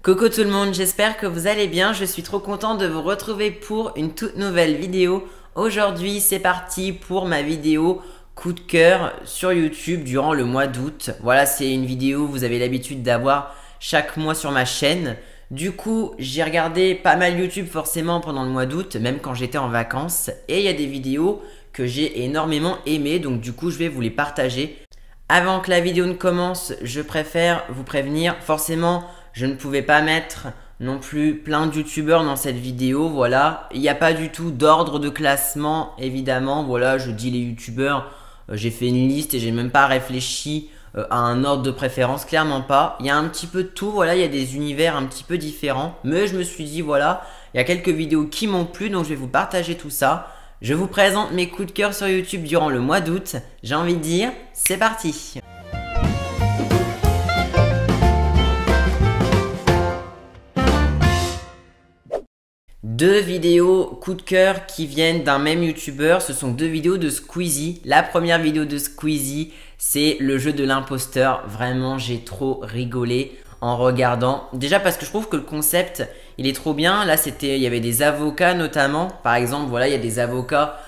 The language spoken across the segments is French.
Coucou tout le monde, j'espère que vous allez bien. Je suis trop content de vous retrouver pour une toute nouvelle vidéo. Aujourd'hui, c'est parti pour ma vidéo coup de cœur sur YouTube durant le mois d'août. Voilà, c'est une vidéo que vous avez l'habitude d'avoir chaque mois sur ma chaîne. Du coup, j'ai regardé pas mal YouTube forcément pendant le mois d'août, même quand j'étais en vacances. Et il y a des vidéos que j'ai énormément aimées, donc du coup, je vais vous les partager. Avant que la vidéo ne commence, je préfère vous prévenir, forcément, je ne pouvais pas mettre non plus plein de youtubeurs dans cette vidéo, voilà. Il n'y a pas du tout d'ordre de classement, évidemment, voilà, je dis les youtubeurs, j'ai fait une liste et j'ai même pas réfléchi à un ordre de préférence, clairement pas. Il y a un petit peu de tout, voilà, il y a des univers un petit peu différents, mais je me suis dit, voilà, il y a quelques vidéos qui m'ont plu, donc je vais vous partager tout ça. Je vous présente mes coups de cœur sur YouTube durant le mois d'août, j'ai envie de dire, c'est parti! Deux vidéos coup de cœur qui viennent d'un même youtubeur, ce sont deux vidéos de Squeezie. La première vidéo de Squeezie, c'est le jeu de l'imposteur. Vraiment, j'ai trop rigolé en regardant. Déjà parce que je trouve que le concept, il est trop bien. Là, il y avait des avocats notamment. Par exemple, voilà, il y a des avocats,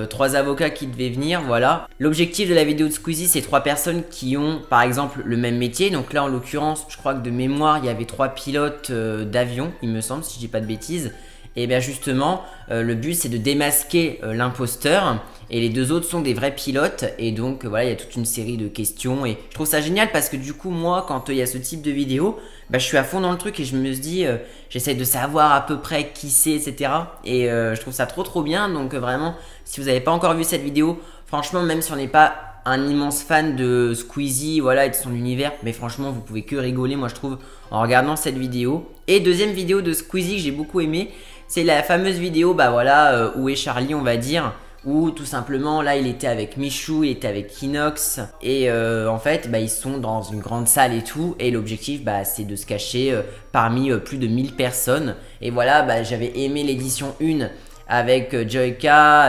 3 avocats qui devaient venir, voilà. L'objectif de la vidéo de Squeezie, c'est 3 personnes qui ont, par exemple, le même métier. Donc là, en l'occurrence, je crois que de mémoire, il y avait 3 pilotes d'avion, il me semble, si je dis pas de bêtises. Et bien justement, le but c'est de démasquer l'imposteur et les deux autres sont des vrais pilotes et donc voilà, il y a toute une série de questions et je trouve ça génial parce que du coup moi quand il y a ce type de vidéo, je suis à fond dans le truc et je me dis, j'essaie de savoir à peu près qui c'est, etc. Et je trouve ça trop bien, donc vraiment si vous n'avez pas encore vu cette vidéo, franchement même si on n'est pas un immense fan de Squeezie, voilà, et de son univers, mais franchement vous pouvez que rigoler moi je trouve en regardant cette vidéo. Et deuxième vidéo de Squeezie que j'ai beaucoup aimé, c'est la fameuse vidéo, voilà, où est Charlie, on va dire, où tout simplement, là, il était avec Michou, il était avec Inox, et en fait, ils sont dans une grande salle et tout, et l'objectif, c'est de se cacher parmi plus de 1000 personnes. Et voilà, j'avais aimé l'édition 1 avec Joyka,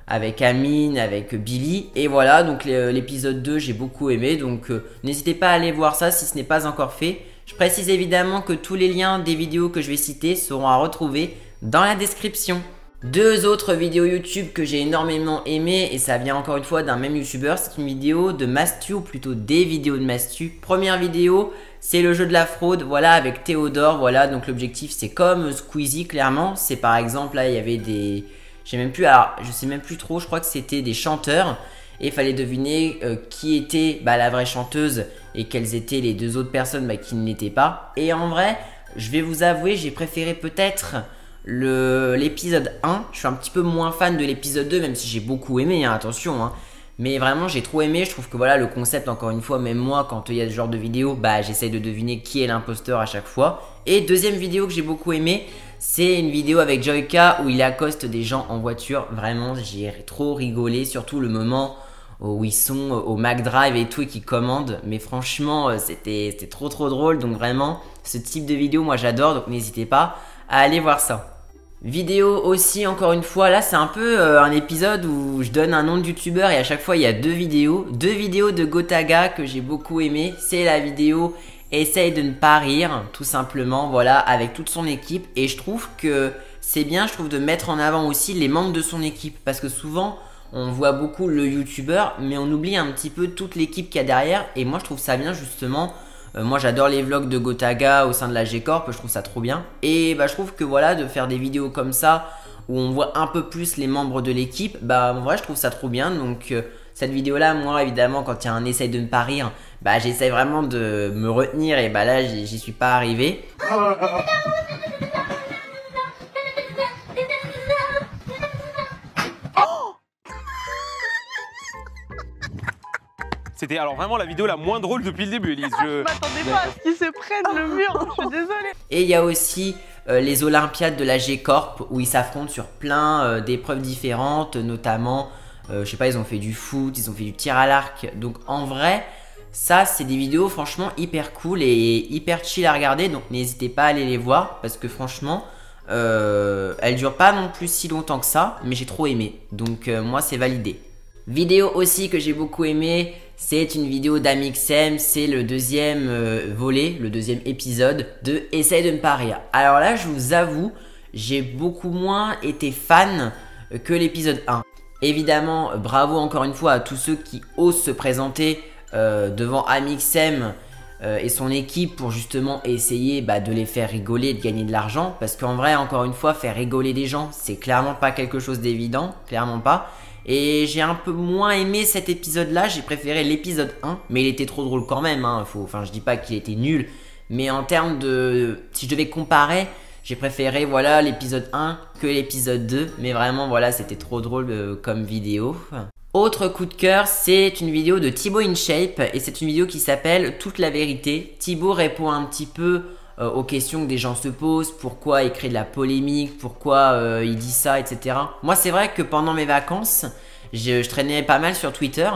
avec Amine, avec Billy, et voilà, donc l'épisode 2, j'ai beaucoup aimé, donc n'hésitez pas à aller voir ça si ce n'est pas encore fait. Je précise évidemment que tous les liens des vidéos que je vais citer seront à retrouver dans la description. Deux autres vidéos YouTube que j'ai énormément aimées et ça vient encore une fois d'un même youtubeur, c'est une vidéo de Mastu ou plutôt des vidéos de Mastu. Première vidéo, c'est le jeu de la fraude, voilà, avec Théodore, voilà, donc l'objectif c'est comme Squeezie clairement, c'est par exemple là il y avait des, je sais même plus trop, je crois que c'était des chanteurs. Et il fallait deviner qui était la vraie chanteuse et quelles étaient les deux autres personnes qui ne l'étaient pas. Et en vrai, je vais vous avouer, j'ai préféré peut-être l'épisode 1. Je suis un petit peu moins fan de l'épisode 2, même si j'ai beaucoup aimé, hein, attention. Hein. Mais vraiment, j'ai trop aimé. Je trouve que voilà, le concept, encore une fois, même moi, quand il y a ce genre de vidéo, j'essaye de deviner qui est l'imposteur à chaque fois. Et deuxième vidéo que j'ai beaucoup aimé, c'est une vidéo avec Joyka où il accoste des gens en voiture. Vraiment, j'ai trop rigolé, surtout le moment où ils sont au McDrive et tout et qui commandent. Mais franchement, c'était trop drôle. Donc vraiment, ce type de vidéo, moi j'adore. Donc n'hésitez pas à aller voir ça. Vidéo aussi, encore une fois, là c'est un peu un épisode où je donne un nom de youtubeur et à chaque fois il y a deux vidéos. Deux vidéos de Gotaga que j'ai beaucoup aimé. C'est la vidéo Essaye de ne pas rire, tout simplement, voilà, avec toute son équipe. Et je trouve que c'est bien, je trouve, de mettre en avant aussi les membres de son équipe. Parce que souvent, on voit beaucoup le youtubeur, mais on oublie un petit peu toute l'équipe qu'il y a derrière. Et moi, je trouve ça bien, justement. Moi, j'adore les vlogs de Gotaga au sein de la G-Corp, je trouve ça trop bien. Et je trouve que voilà, de faire des vidéos comme ça, où on voit un peu plus les membres de l'équipe, en vrai, je trouve ça trop bien. Donc, cette vidéo-là, moi, évidemment, quand il y a un essaye de ne pas rire, j'essaie vraiment de me retenir. Et là, j'y suis pas arrivé. C'était alors vraiment la vidéo la moins drôle depuis le début, Elise. Je m'attendais pas à ce qu'ils se prennent le mur, je suis désolée. Et il y a aussi les Olympiades de la G-Corp où ils s'affrontent sur plein d'épreuves différentes, notamment, je sais pas, ils ont fait du foot, ils ont fait du tir à l'arc. Donc en vrai, ça c'est des vidéos franchement hyper cool et hyper chill à regarder. Donc n'hésitez pas à aller les voir parce que franchement, elles durent pas non plus si longtemps que ça, mais j'ai trop aimé. Donc moi c'est validé. Vidéo aussi que j'ai beaucoup aimé, c'est une vidéo d'Amixem, c'est le deuxième volet, le deuxième épisode de Essaye de ne pas rire. Alors là, je vous avoue, j'ai beaucoup moins été fan que l'épisode 1. Évidemment, bravo encore une fois à tous ceux qui osent se présenter devant Amixem et son équipe pour justement essayer de les faire rigoler et de gagner de l'argent. Parce qu'en vrai, encore une fois, faire rigoler des gens, c'est clairement pas quelque chose d'évident, clairement pas. Et j'ai un peu moins aimé cet épisode-là, j'ai préféré l'épisode 1, mais il était trop drôle quand même, hein. Je dis pas qu'il était nul, mais en termes de... Si je devais comparer, j'ai préféré voilà l'épisode 1 que l'épisode 2, mais vraiment voilà, c'était trop drôle comme vidéo. Autre coup de cœur, c'est une vidéo de Thibaut InShape, et c'est une vidéo qui s'appelle Toute la vérité. Thibaut répond un petit peu aux questions que des gens se posent, pourquoi il crée de la polémique, pourquoi il dit ça, etc. Moi, c'est vrai que pendant mes vacances, je traînais pas mal sur Twitter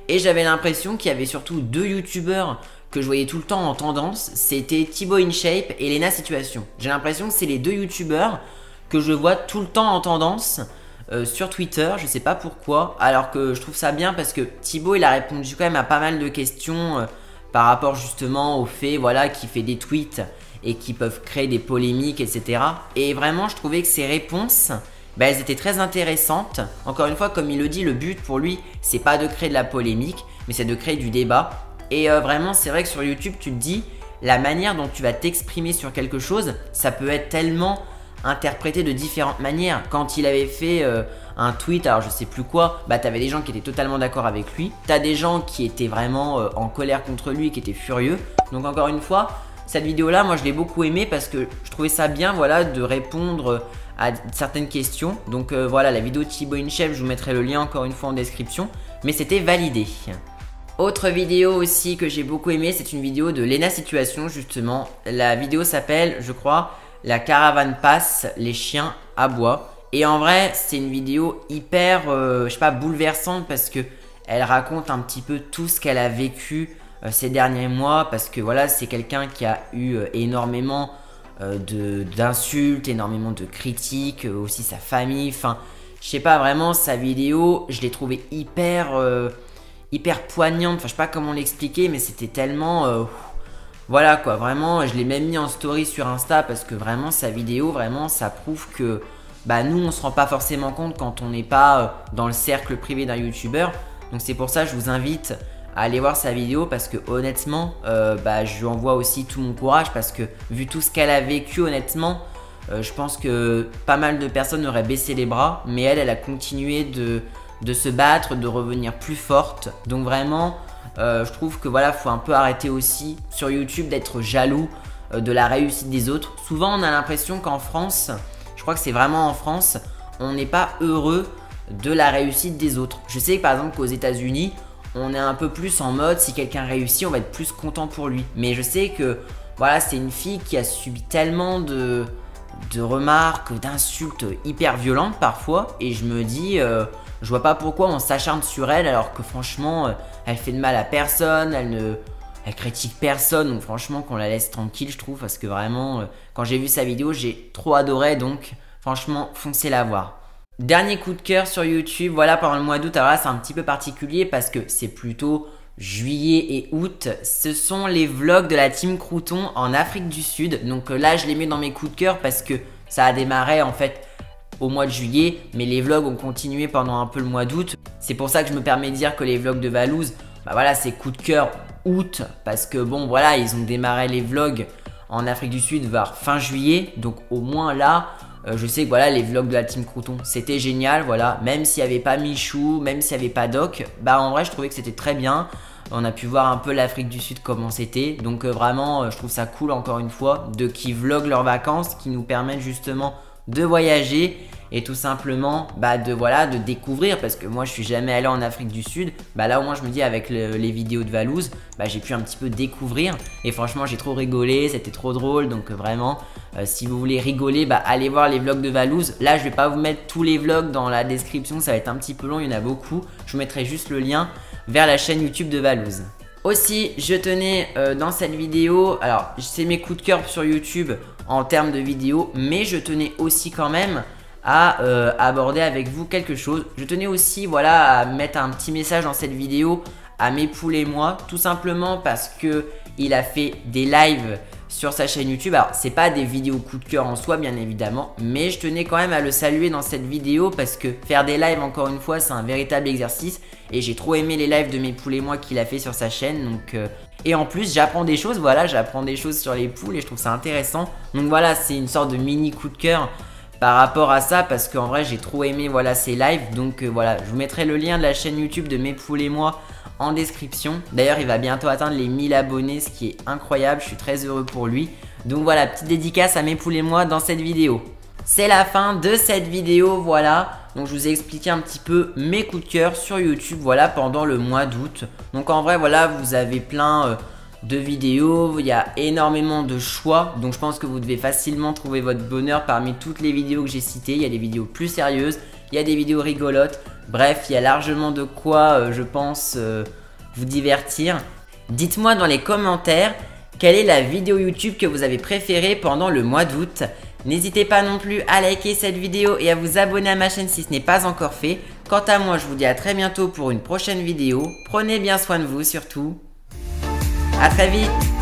et j'avais l'impression qu'il y avait surtout deux youtubeurs que je voyais tout le temps en tendance. C'était Thibaut InShape et Lena Situation. J'ai l'impression que c'est les deux youtubeurs que je vois tout le temps en tendance sur Twitter, je sais pas pourquoi, alors que je trouve ça bien parce que Thibaut il a répondu quand même à pas mal de questions par rapport justement au fait voilà, qu'il fait des tweets et qui peuvent créer des polémiques, etc. Et vraiment, je trouvais que ces réponses, elles étaient très intéressantes. Encore une fois, comme il le dit, le but pour lui, c'est pas de créer de la polémique, mais c'est de créer du débat. Et vraiment, c'est vrai que sur YouTube, tu te dis, la manière dont tu vas t'exprimer sur quelque chose, ça peut être tellement interprété de différentes manières. Quand il avait fait un tweet, alors je sais plus quoi, t'avais des gens qui étaient totalement d'accord avec lui. T'as des gens qui étaient vraiment en colère contre lui, qui étaient furieux. Donc encore une fois, cette vidéo là, moi je l'ai beaucoup aimée parce que je trouvais ça bien voilà, de répondre à certaines questions. Donc voilà, la vidéo de Thibaut InShape, je vous mettrai le lien encore une fois en description. Mais c'était validé. Autre vidéo aussi que j'ai beaucoup aimée, c'est une vidéo de Lena Situation justement. La vidéo s'appelle, je crois, La caravane passe, les chiens aboient. Et en vrai, c'est une vidéo hyper, je sais pas, bouleversante parce que elle raconte un petit peu tout ce qu'elle a vécu ces derniers mois, parce que voilà, c'est quelqu'un qui a eu énormément d'insultes, énormément de critiques, aussi sa famille, enfin, je sais pas, vraiment, sa vidéo, je l'ai trouvée hyper poignante, enfin, je sais pas comment l'expliquer, mais c'était tellement, voilà quoi, vraiment, je l'ai même mis en story sur Insta, parce que vraiment, sa vidéo, vraiment, ça prouve que, nous, on se rend pas forcément compte quand on n'est pas dans le cercle privé d'un youtubeur, donc c'est pour ça, je vous invite à aller voir sa vidéo parce que honnêtement, je lui envoie aussi tout mon courage parce que vu tout ce qu'elle a vécu honnêtement, je pense que pas mal de personnes auraient baissé les bras, mais elle a continué de se battre, de revenir plus forte. Donc vraiment, je trouve que voilà, faut un peu arrêter aussi sur YouTube d'être jaloux de la réussite des autres. Souvent, on a l'impression qu'en France, je crois que c'est vraiment en France, on n'est pas heureux de la réussite des autres. Je sais que par exemple qu'aux États-Unis, on est un peu plus en mode si quelqu'un réussit, on va être plus content pour lui. Mais je sais que voilà, c'est une fille qui a subi tellement de remarques, d'insultes hyper violentes parfois. Et je me dis, je vois pas pourquoi on s'acharne sur elle alors que franchement, elle fait de mal à personne, elle critique personne. Donc franchement, qu'on la laisse tranquille, je trouve. Parce que vraiment, quand j'ai vu sa vidéo, j'ai trop adoré. Donc franchement, foncez la voir. Dernier coup de cœur sur YouTube, voilà, pendant le mois d'août, alors là c'est un petit peu particulier parce que c'est plutôt juillet et août. Ce sont les vlogs de la team Crouton en Afrique du Sud. Donc là je les mets dans mes coups de cœur parce que ça a démarré en fait au mois de juillet, mais les vlogs ont continué pendant un peu le mois d'août. C'est pour ça que je me permets de dire que les vlogs de Valouz, voilà, c'est coup de cœur août parce que bon voilà, ils ont démarré les vlogs en Afrique du Sud vers fin juillet. Donc au moins là, je sais que voilà, les vlogs de la team Crouton, c'était génial, voilà. Même s'il n'y avait pas Michou, même s'il n'y avait pas Doc, en vrai, je trouvais que c'était très bien. On a pu voir un peu l'Afrique du Sud, comment c'était. Donc vraiment, je trouve ça cool, encore une fois, de qui vloguent leurs vacances, qui nous permettent justement de voyager et tout simplement de découvrir, parce que moi je suis jamais allé en Afrique du Sud. Là au moins je me dis avec les vidéos de Valouz, j'ai pu un petit peu découvrir et franchement j'ai trop rigolé, c'était trop drôle. Donc vraiment si vous voulez rigoler, allez voir les vlogs de Valouz. Là je vais pas vous mettre tous les vlogs dans la description, ça va être un petit peu long, il y en a beaucoup. Je vous mettrai juste le lien vers la chaîne YouTube de Valouz. Aussi, je tenais dans cette vidéo, alors c'est mes coups de cœur sur YouTube en termes de vidéos, mais je tenais aussi quand même à aborder avec vous quelque chose. Je tenais aussi voilà, à mettre un petit message dans cette vidéo à Mes Poules et moi, tout simplement parce que il a fait des lives sur sa chaîne YouTube. Alors c'est pas des vidéos coup de cœur en soi bien évidemment, mais je tenais quand même à le saluer dans cette vidéo parce que faire des lives encore une fois c'est un véritable exercice et j'ai trop aimé les lives de Mes Poules et moi qu'il a fait sur sa chaîne. Donc et en plus j'apprends des choses, voilà, j'apprends des choses sur les poules et je trouve ça intéressant. Donc voilà, c'est une sorte de mini coup de cœur par rapport à ça parce qu'en vrai j'ai trop aimé voilà ses lives. Donc voilà, je vous mettrai le lien de la chaîne YouTube de Mes Poules et moi en description. D'ailleurs il va bientôt atteindre les 1000 abonnés, ce qui est incroyable, je suis très heureux pour lui. Donc voilà, petite dédicace à Mes Poules et moi dans cette vidéo. C'est la fin de cette vidéo, voilà. Donc je vous ai expliqué un petit peu mes coups de cœur sur YouTube, voilà, pendant le mois d'août. Donc en vrai voilà, vous avez plein de vidéos, il y a énormément de choix. Donc je pense que vous devez facilement trouver votre bonheur parmi toutes les vidéos que j'ai citées. Il y a des vidéos plus sérieuses, il y a des vidéos rigolotes. Bref, il y a largement de quoi, je pense, vous divertir. Dites-moi dans les commentaires quelle est la vidéo YouTube que vous avez préférée pendant le mois d'août. N'hésitez pas non plus à liker cette vidéo et à vous abonner à ma chaîne si ce n'est pas encore fait. Quant à moi, je vous dis à très bientôt pour une prochaine vidéo. Prenez bien soin de vous surtout. À très vite.